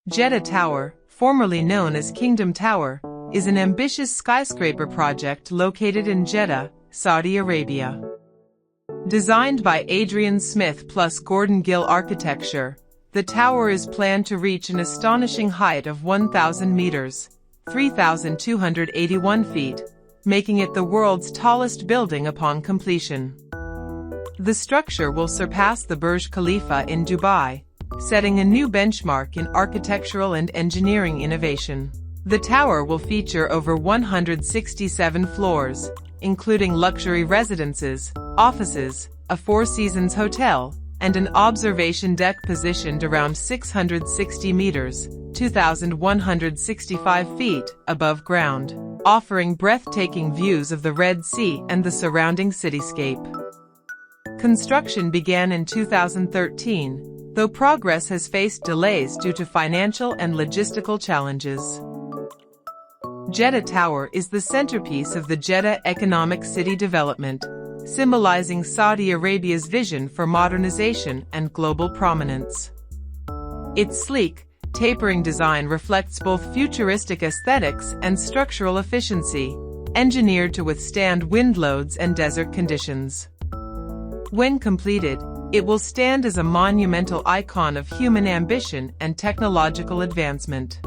Jeddah Tower, formerly known as Kingdom Tower, is an ambitious skyscraper project located in Jeddah, Saudi Arabia. Designed by Adrian Smith plus Gordon Gill Architecture, the tower is planned to reach an astonishing height of 1,000 meters, 3,281 feet, making it the world's tallest building upon completion. The structure will surpass the Burj Khalifa in Dubai, setting a new benchmark in architectural and engineering innovation. The tower will feature over 167 floors, including luxury residences, offices, a Four Seasons hotel, and an observation deck positioned around 660 meters, 2,165 feet, above ground, offering breathtaking views of the Red Sea and the surrounding cityscape. Construction began in 2013, though progress has faced delays due to financial and logistical challenges. Jeddah Tower is the centerpiece of the Jeddah Economic City development, symbolizing Saudi Arabia's vision for modernization and global prominence. Its sleek, tapering design reflects both futuristic aesthetics and structural efficiency, engineered to withstand wind loads and desert conditions. When completed, it will stand as a monumental icon of human ambition and technological advancement.